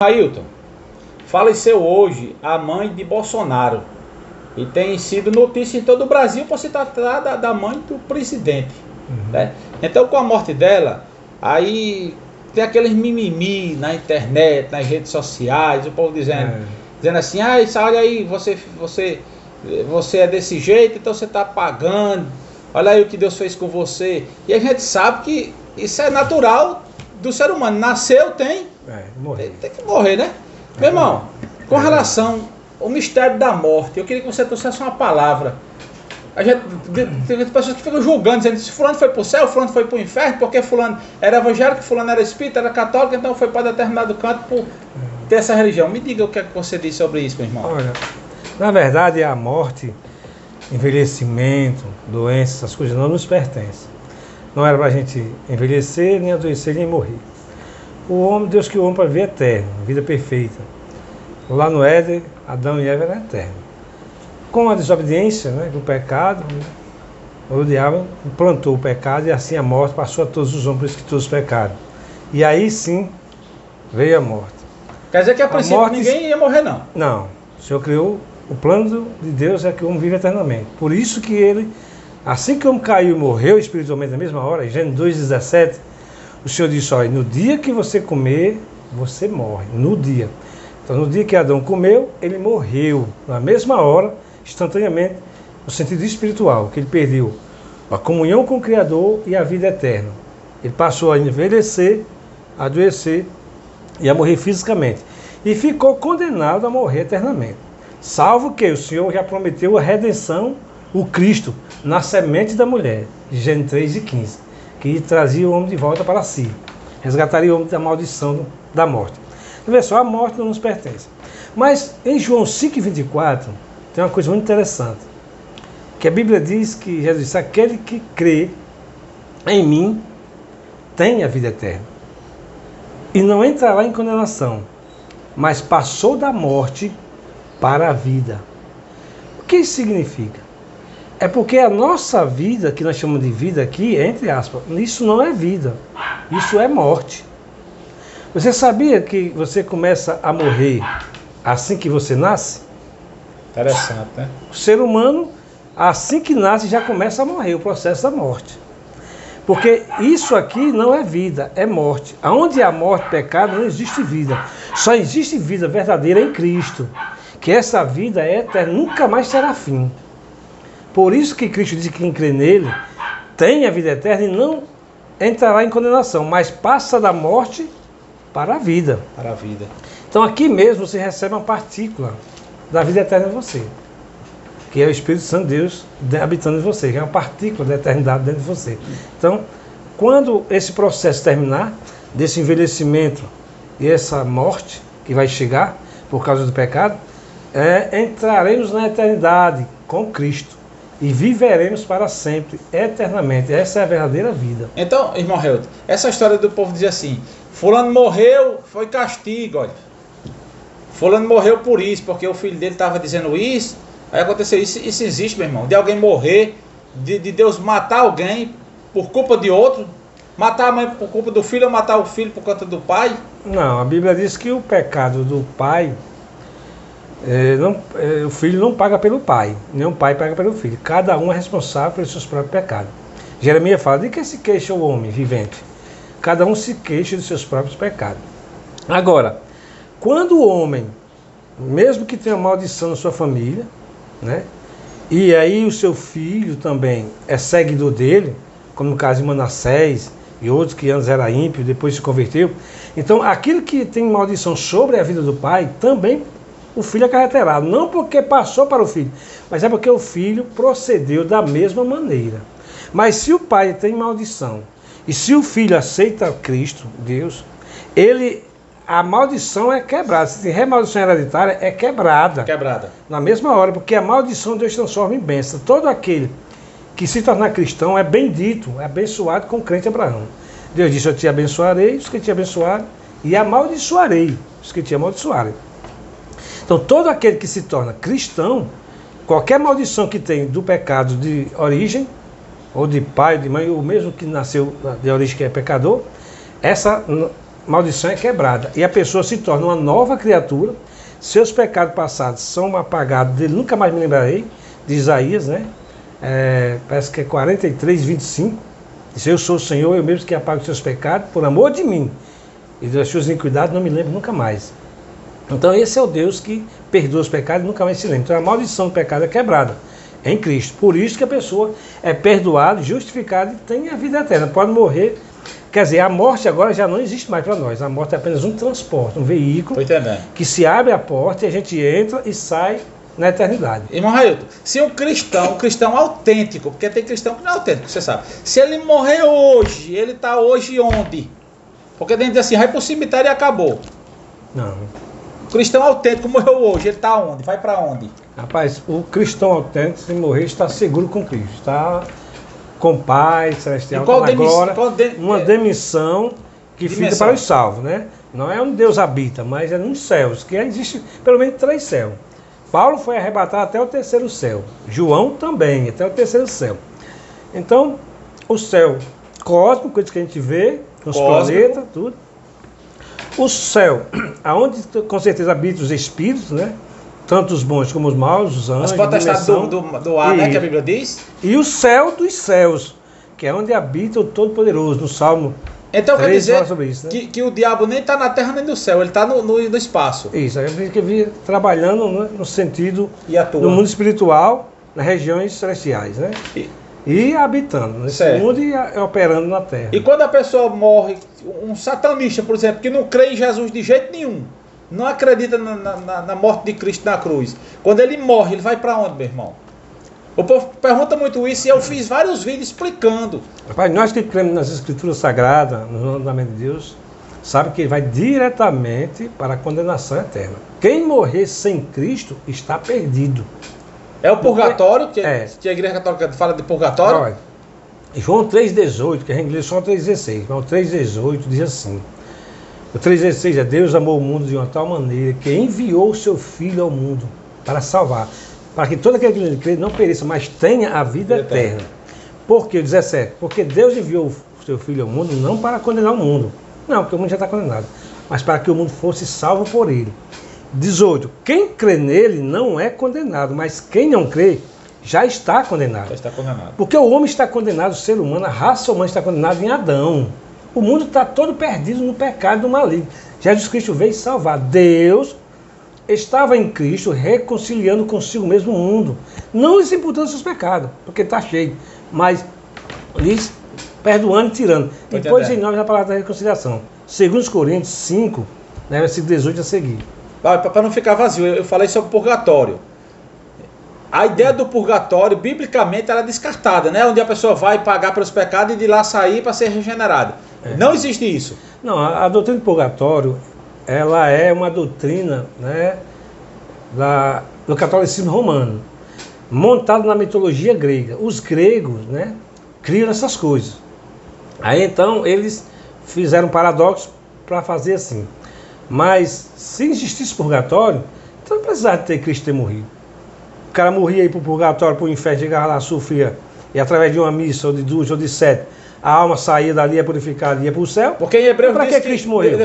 Ailton, faleceu hoje a mãe de Bolsonaro e tem sido notícia em todo o Brasil por se tratar da mãe do presidente, né? Então, com a morte dela, aí tem aqueles mimimi na internet, nas redes sociais, o povo dizendo assim: ah, olha aí, você é desse jeito, então você está pagando, olha aí o que Deus fez com você. E a gente sabe que isso é natural do ser humano, nasceu, tem que morrer, né? Meu irmão, com relação ao mistério da morte, eu queria que você trouxesse uma palavra. Tem pessoas que ficam julgando, dizendo se fulano foi para o céu, fulano foi para o inferno, porque fulano era evangélico, fulano era espírita, era católico, então foi para determinado canto por ter essa religião. Me diga o que é que você diz sobre isso, meu irmão. Olha, na verdade a morte, envelhecimento, doenças, essas coisas não nos pertencem. Não era para a gente envelhecer, nem adoecer, nem morrer. O homem, Deus criou o homem para viver eterno, vida perfeita. Lá no Éden, Adão e Eva eram eternos. Com a desobediência, o pecado, o diabo implantou o pecado e assim a morte passou a todos os homens, por isso que todos pecaram. E aí sim veio a morte. Quer dizer que a princípio ninguém ia morrer, não? Não. O Senhor criou, o plano de Deus é que o homem vive eternamente. Por isso que ele, assim que o homem caiu e morreu espiritualmente na mesma hora, em Gênesis 2,17, o Senhor disse: olha, no dia que você comer, você morre. No dia. Então, no dia que Adão comeu, ele morreu. Na mesma hora, instantaneamente, no sentido espiritual, que ele perdeu a comunhão com o Criador e a vida eterna. Ele passou a envelhecer, a adoecer e a morrer fisicamente. E ficou condenado a morrer eternamente. Salvo que o Senhor já prometeu a redenção, o Cristo, na semente da mulher, de Gênesis 3:15, que trazia o homem de volta para si, resgataria o homem da maldição da morte. Então, vê só, a morte não nos pertence. Mas em João 5,24, tem uma coisa muito interessante, que a Bíblia diz que Jesus disse: aquele que crê em mim tem a vida eterna, e não entrará em condenação, mas passou da morte para a vida. O que isso significa? É porque a nossa vida, que nós chamamos de vida aqui, entre aspas, isso não é vida, isso é morte. Você sabia que você começa a morrer assim que você nasce? Interessante, né? O ser humano, assim que nasce, já começa a morrer, o processo da morte. Porque isso aqui não é vida, é morte. Onde há morte, pecado, não existe vida. Só existe vida verdadeira em Cristo. Que essa vida é eterna, nunca mais terá fim. Por isso que Cristo diz que quem crê nele tem a vida eterna e não entrará em condenação, mas passa da morte para a vida. Para a vida. Então aqui mesmo você recebe uma partícula da vida eterna em você, que é o Espírito Santo de Deus habitando em você, que é uma partícula da eternidade dentro de você. Então, quando esse processo terminar, desse envelhecimento e essa morte que vai chegar por causa do pecado, entraremos na eternidade com Cristo e viveremos para sempre, eternamente. Essa é a verdadeira vida. Então, irmão Helder, essa história do povo diz assim: fulano morreu, foi castigo, olha. Fulano morreu por isso, porque o filho dele estava dizendo isso. Aí aconteceu isso. Isso existe, meu irmão, de alguém morrer, de Deus matar alguém por culpa de outro, matar a mãe por culpa do filho ou matar o filho por conta do pai? Não, a Bíblia diz que o pecado do pai, o filho não paga pelo pai, nem o pai paga pelo filho. Cada um é responsável pelos seus próprios pecados. Jeremias fala: de que se queixa o homem vivente? Cada um se queixa dos seus próprios pecados. Agora, quando o homem, mesmo que tenha maldição na sua família, e aí o seu filho também é seguidor dele, como no caso de Manassés e outros que antes era ímpio, depois se converteu, então aquilo que tem maldição sobre a vida do pai, também o filho acarreterá, não porque passou para o filho, mas é porque o filho procedeu da mesma maneira. Mas se o pai tem maldição, e se o filho aceita Cristo, Deus, a maldição é quebrada. Se tem remaldição hereditária, é quebrada. Quebrada. Na mesma hora, porque a maldição Deus transforma em bênção. Todo aquele que se tornar cristão é bendito, é abençoado com o crente Abraão. Deus disse: eu te abençoarei os que te abençoarem, e amaldiçoarei os que te amaldiçoarem. Então, todo aquele que se torna cristão, qualquer maldição que tem do pecado de origem, ou de pai, de mãe, ou mesmo que nasceu de origem que é pecador, essa maldição é quebrada. E a pessoa se torna uma nova criatura. Seus pecados passados são apagados dele, nunca mais me lembrarei, de Isaías, né? Parece que é 43, 25. Diz, eu sou o Senhor, eu mesmo que apago os seus pecados, por amor de mim. E das suas iniquidades não me lembro nunca mais. Então esse é o Deus que perdoa os pecados e nunca mais se lembra. Então a maldição do pecado é quebrada em Cristo. Por isso que a pessoa é perdoada, justificada e tem a vida eterna. Pode morrer. Quer dizer, a morte agora já não existe mais para nós. A morte é apenas um transporte, um veículo que se abre a porta e a gente entra e sai na eternidade. Irmão Railton, se um cristão autêntico, porque tem cristão que não é autêntico, você sabe. Se ele morrer hoje, ele está hoje onde? Porque dentro diz assim, vai para o cemitério e acabou. Não. O cristão autêntico morreu hoje, ele está onde? Vai para onde? Rapaz, o cristão autêntico, se morrer, está seguro com Cristo. Está com Pai Celestial, está na glória, uma demissão que fica para os salvos, né? Não é onde Deus habita, mas é nos céus, que existe pelo menos 3 céus. Paulo foi arrebatado até o 3º céu. João também, até o 3º céu. Então, o céu cósmico, coisa que a gente vê, os planetas, tudo. O céu, aonde com certeza habitam os espíritos, né? Tanto os bons como os maus, os anjos. As potestades do ar, né? Que a Bíblia diz. E o céu dos céus, que é onde habita o Todo-Poderoso, no Salmo. Então 3, quer dizer sobre isso, né? que o diabo nem está na terra nem no céu, ele está no espaço. Isso, a gente que vir trabalhando no sentido do mundo espiritual, nas regiões celestiais, né? E habitando nesse mundo e operando na terra. E quando a pessoa morre, um satanista, por exemplo, que não crê em Jesus de jeito nenhum, não acredita na morte de Cristo na cruz, quando ele morre, ele vai para onde, meu irmão? O povo pergunta muito isso e eu fiz vários vídeos explicando. Rapaz, nós que cremos nas Escrituras Sagradas, no mandamento de Deus, sabe que ele vai diretamente para a condenação eterna. Quem morrer sem Cristo está perdido. É o purgatório, que a Igreja Católica fala de purgatório? Olha, João 3,18, que é em inglês só 3,16, mas o 3,18 diz assim, o 3,16 é Deus amou o mundo de uma tal maneira que enviou o seu Filho ao mundo para salvar, para que todo aquele que nele crê não pereça, mas tenha a vida eterna. Por que? 17. Porque Deus enviou o seu Filho ao mundo não para condenar o mundo. Não, porque o mundo já está condenado. Mas para que o mundo fosse salvo por ele. 18. Quem crê nele não é condenado, mas quem não crê já está condenado. Já está condenado. Porque o homem está condenado, o ser humano, a raça humana está condenada em Adão. O mundo está todo perdido no pecado do maligno. Jesus Cristo veio salvar. Deus estava em Cristo reconciliando consigo mesmo o mundo, não lhes imputando seus pecados, porque está cheio, mas lhes perdoando e tirando. Depois em nós na palavra da reconciliação. 2 Coríntios 5, né, versículo 18 a seguir. Para não ficar vazio, eu falei sobre purgatório. A ideia do purgatório, biblicamente, ela é descartada, né? Onde a pessoa vai pagar pelos pecados e de lá sair para ser regenerada. Não existe isso. Não, a doutrina do purgatório, ela é uma doutrina, né, do catolicismo romano, montada na mitologia grega. Os gregos, né, criam essas coisas. Aí então eles fizeram um paradoxo para fazer assim. Mas se existisse purgatório, então não precisava ter Cristo ter morrido. O cara morria aí para o purgatório, para o inferno, chegava lá, sofria, e através de uma missa, ou de 2, ou de 7, a alma saía dali, é purificada e ia para o céu. Porque em Hebreus para que Cristo morreu?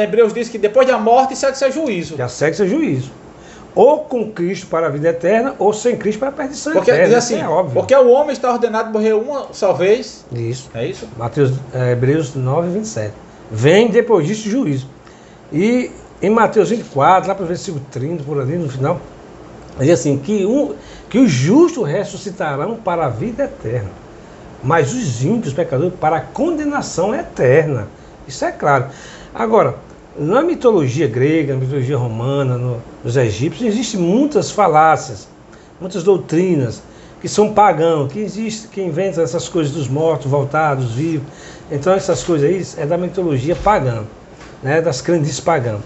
Hebreus diz que depois da morte segue-se juízo. Já segue-se juízo. Ou com Cristo para a vida eterna, ou sem Cristo para a perdição eterna. Diz assim, é óbvio. Porque o homem está ordenado a morrer uma só vez. Isso. É isso? Hebreus 9, 27. Vem depois disso o juízo. E em Mateus 24, lá para o versículo 30, por ali no final, diz assim, que os justos ressuscitarão para a vida eterna, mas os ímpios, pecadores, para a condenação eterna. Isso é claro. Agora, na mitologia grega, na mitologia romana, nos egípcios, existem muitas falácias, muitas doutrinas que são pagãos, que inventam essas coisas dos mortos, voltados, vivos. Então essas coisas aí é da mitologia pagã, né, das crendices pagãs.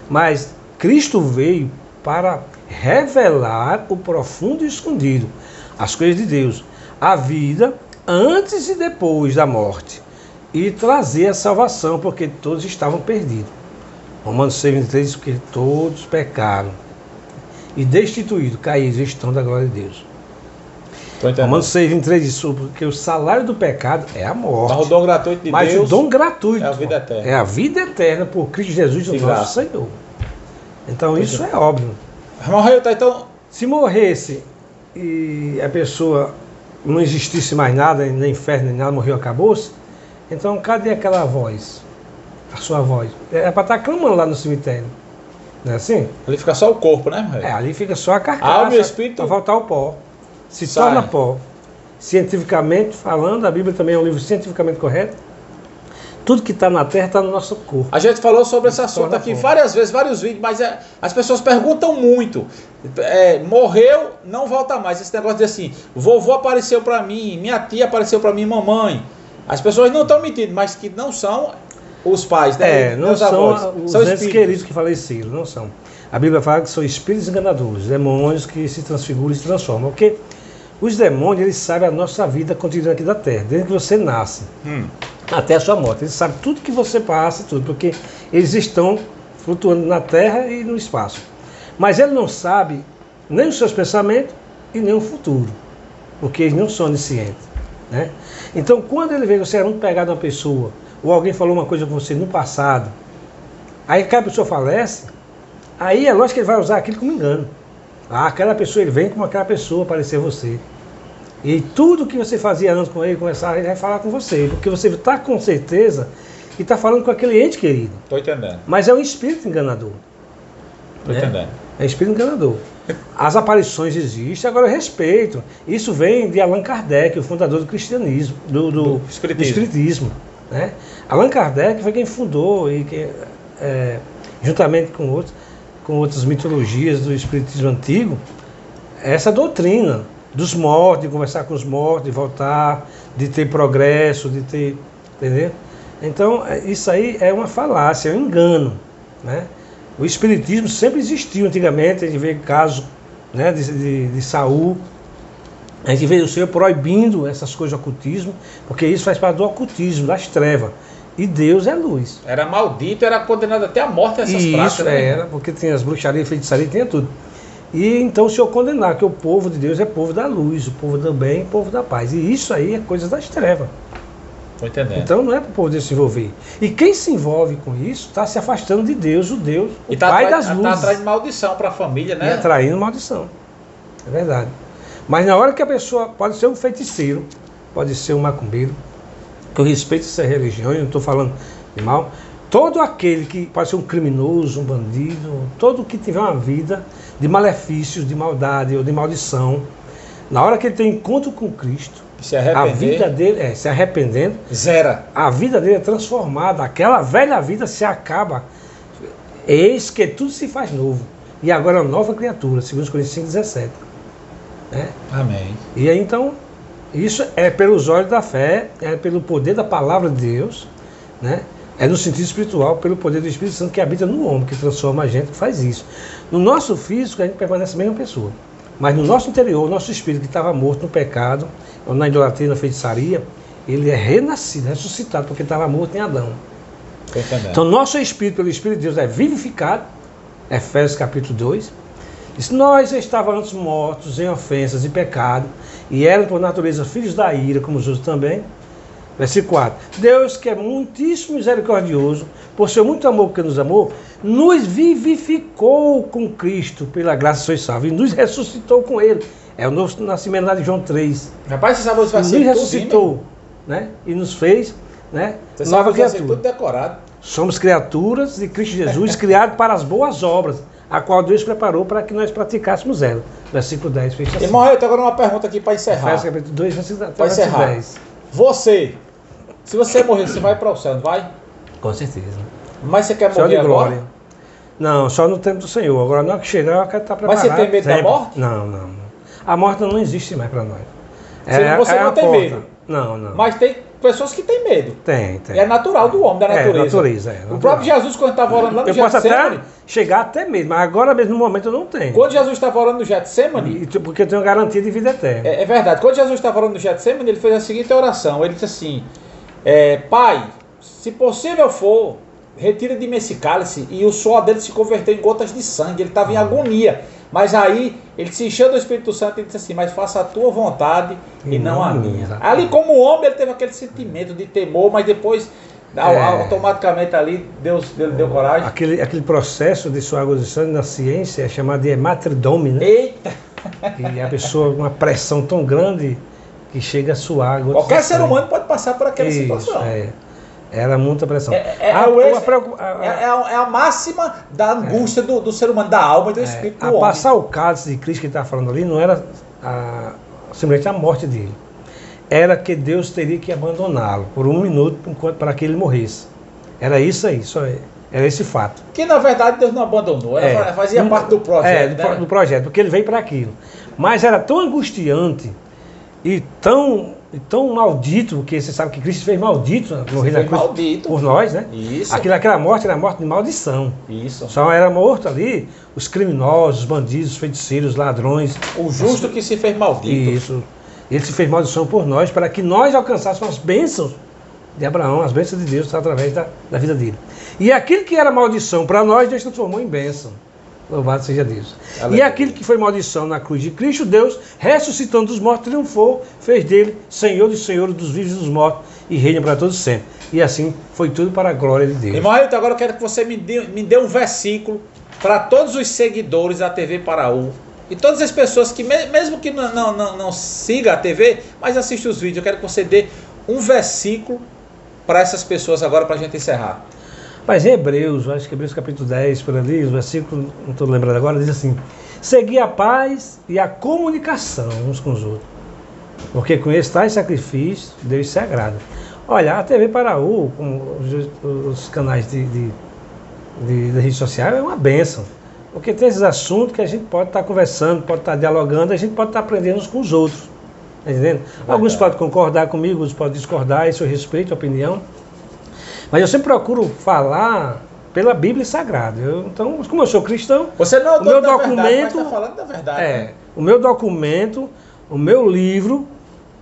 Mas Cristo veio para revelar o profundo e escondido, as coisas de Deus, a vida antes e depois da morte, e trazer a salvação, porque todos estavam perdidos. Romanos 6, 23 diz que todos pecaram e destituídos, caídos estão da glória de Deus. Romanos 6, 23 diz, porque o salário do pecado é a morte. Mas o dom gratuito de Mas Deus o dom gratuito é a vida eterna. é a vida eterna por Cristo Jesus, o nosso Senhor. Então isso é óbvio. Morreu, tá? Então, se morresse e a pessoa não existisse mais nada, nem inferno, nem nada, morreu, acabou-se, então cadê aquela voz? A sua voz? É para estar clamando lá no cemitério. Não é assim? ali fica só o corpo, né, Morreu? Ali fica só a carcaça. Alma e espírito. Para voltar ao pó. Se sai. torna pó. Cientificamente falando, a Bíblia também é um livro cientificamente correto. Tudo que está na terra está no nosso corpo. A gente falou sobre esse assunto aqui várias vezes, vários vídeos, mas as pessoas perguntam muito. Morreu, não volta mais. Esse negócio de assim, vovô apareceu para mim, minha tia apareceu para mim, mamãe. As pessoas não estão mentindo, mas que não são os pais, né? Não são os entes queridos que faleceram, não são. A Bíblia fala que são espíritos enganadores, demônios que se transfiguram e se transformam. Porque os demônios, eles sabem a nossa vida cotidiana aqui da terra, desde que você nasce. Até a sua morte. Eles sabem tudo que você passa, tudo, porque eles estão flutuando na terra e no espaço. Mas ele não sabe nem os seus pensamentos e nem o futuro, porque eles não são oniscientes, né? Então, quando ele vê que você é muito pegado a uma pessoa, ou alguém falou uma coisa com você no passado, aí que a pessoa falece, aí é lógico que ele vai usar aquilo como engano. Aquela pessoa, ele vem como aquela pessoa aparecer você. E tudo que você fazia antes com ele, começar, ele vai falar com você. Porque você está com certeza que está falando com aquele ente querido. Estou entendendo. Mas é um espírito enganador. Estou entendendo. É um espírito enganador. As aparições existem, agora eu respeito. Isso vem de Allan Kardec, o fundador do cristianismo, do espiritismo. Né? Allan Kardec foi quem fundou, e que, juntamente com outras mitologias do espiritismo antigo, essa doutrina dos mortos, de conversar com os mortos, de voltar, de ter progresso, de ter... Entendeu? Então, isso aí é uma falácia, é um engano, né? O espiritismo sempre existiu antigamente, a gente vê casos, né, de Saul, a gente vê o Senhor proibindo essas coisas do ocultismo, porque isso faz parte do ocultismo, das trevas. E Deus é luz. Era maldito, era condenado até a morte essas práticas. Isso, né? Porque tinha as bruxarias, feitiçaria, tinha tudo. E então o Senhor condenar que o povo de Deus é povo da luz, o povo do bem, o povo da paz. E isso aí é coisa das trevas. Estou entendendo. Então não é para o povo de Deus se envolver. E quem se envolve com isso está se afastando de Deus, o Deus, o Pai das luzes. Está atraindo maldição para a família, né? E atraindo maldição. É verdade. Mas na hora que a pessoa pode ser um feiticeiro, pode ser um macumbeiro, que eu respeito essa religião, eu não estou falando de mal. Todo aquele que pode ser um criminoso, um bandido, todo que tiver uma vida de malefícios, de maldade ou de maldição, na hora que ele tem encontro com Cristo, a vida dele, se arrependendo, zera. A vida dele é transformada, aquela velha vida se acaba. Eis que tudo se faz novo. E agora é uma nova criatura, segundo Coríntios 5,17. Né? Amém. E aí então, isso é pelos olhos da fé, é pelo poder da palavra de Deus, né? É no sentido espiritual, pelo poder do Espírito Santo que habita no homem, que transforma a gente, que faz isso. No nosso físico, a gente permanece a mesma pessoa. Mas no nosso interior, o nosso espírito que estava morto no pecado, ou na idolatria, na feitiçaria, ele é renascido, ressuscitado, porque estava morto em Adão. Então, nosso espírito, pelo Espírito de Deus, é vivificado. Efésios capítulo 2. Diz: nós estávamos antes mortos em ofensas e pecado, e eram por natureza filhos da ira, como os outros também. Versículo 4. Deus, que é muitíssimo misericordioso, por seu muito amor que nos amou, nos vivificou com Cristo, pela graça sois salvos, e nos ressuscitou com Ele. É o novo nascimento lá de João 3. Rapaz, você sabe onde vai ser? Nos ressuscitou, né? E nos fez, né, nova criatura. Tudo decorado. Somos criaturas de Cristo Jesus, criados para as boas obras, a qual Deus preparou para que nós praticássemos ela. Versículo 10, fecha assim. Irmão, eu tenho agora uma pergunta aqui para encerrar. Efésios capítulo 2, versículo 10. Você, se você morrer, você vai para o céu, não vai? Com certeza. Mas você quer morrer agora? Não, só no tempo do Senhor. Agora, na hora que chegar, eu quero estar preparado. Mas você tem medo da morte? Não. A morte não existe mais para nós. Você não tem medo? Não. Mas tem pessoas que têm medo. Tem. É natural do homem, da natureza. Natural. O próprio Jesus, quando estava orando lá no Getsemane... Eu posso até chegar até medo, mas agora mesmo, no momento, eu não tenho. Quando Jesus estava orando no Getsemane... Porque eu tenho garantia de vida eterna. É verdade. Quando Jesus estava orando no Getsemane, ele fez a seguinte oração. Ele disse assim: Pai, se possível for, retira de mim esse cálice, e o suor dele se converteu em gotas de sangue, ele estava em agonia. Mas aí ele se encheu do Espírito Santo e disse assim: mas faça a tua vontade e não a minha. Ali como homem ele teve aquele sentimento de temor, mas depois automaticamente ali Deus deu coragem. Aquele processo de suar gotas de sangue na ciência é chamado de hematridome, né? Eita! E a pessoa com uma pressão tão grande que chega a suar gotas Qualquer de sangue. ser humano pode passar por aquela situação. Era muita pressão. É a máxima da angústia do ser humano, da alma e do espírito do homem. Passar o cálice de Cristo que ele estava falando ali não era simplesmente a morte dele. Era que Deus teria que abandoná-lo por um minuto para que ele morresse. Era isso aí, era esse fato. Que na verdade Deus não abandonou, fazia parte do projeto. Do projeto, porque ele veio para aquilo. Mas era tão angustiante e tão maldito, porque você sabe que Cristo fez maldito morrer na cruz por nós, né? Isso. Aquela morte era morte de maldição. Isso. Só era morto ali os criminosos, os bandidos, os feiticeiros, os ladrões. O justo que se fez maldito. Isso. Ele se fez maldição por nós, para que nós alcançássemos as bênçãos de Abraão, as bênçãos de Deus através da vida dele. E aquilo que era maldição para nós, Deus transformou em bênção. Louvado seja Deus. Aleluia. E aquilo que foi maldição na cruz de Cristo, Deus, ressuscitando dos mortos, triunfou, fez dele Senhor dos senhores, dos vivos e dos mortos, e reina para todos sempre. E assim foi tudo para a glória de Deus. Irmão Ailton, agora eu quero que você me dê um versículo para todos os seguidores da TV Paraú. E todas as pessoas que, mesmo que não siga a TV, mas assiste os vídeos, eu quero que você dê um versículo para essas pessoas agora, para a gente encerrar. Mas em Hebreus, acho que Hebreus capítulo 10, por ali, o versículo, não estou lembrando agora, diz assim: seguir a paz e a comunicação uns com os outros, porque com esse tais sacrifícios, Deus se agrada. Olha, a TV Paraú, com os canais de rede social, é uma bênção, porque tem esses assuntos que a gente pode estar conversando, pode estar dialogando, a gente pode estar aprendendo uns com os outros, tá entendendo? Alguns podem concordar comigo, outros podem discordar, isso eu respeito a opinião. Mas eu sempre procuro falar pela Bíblia Sagrada. Então, como eu sou cristão, você não é o meu documento, mas está falando da verdade. Né? O meu documento, o meu livro,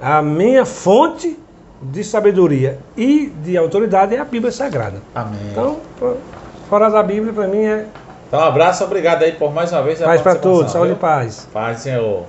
a minha fonte de sabedoria e de autoridade é a Bíblia Sagrada. Amém. Então, fora da Bíblia, para mim é... Então, um abraço, obrigado aí por mais uma vez. Paz para todos, saúde e paz. Paz, Senhor.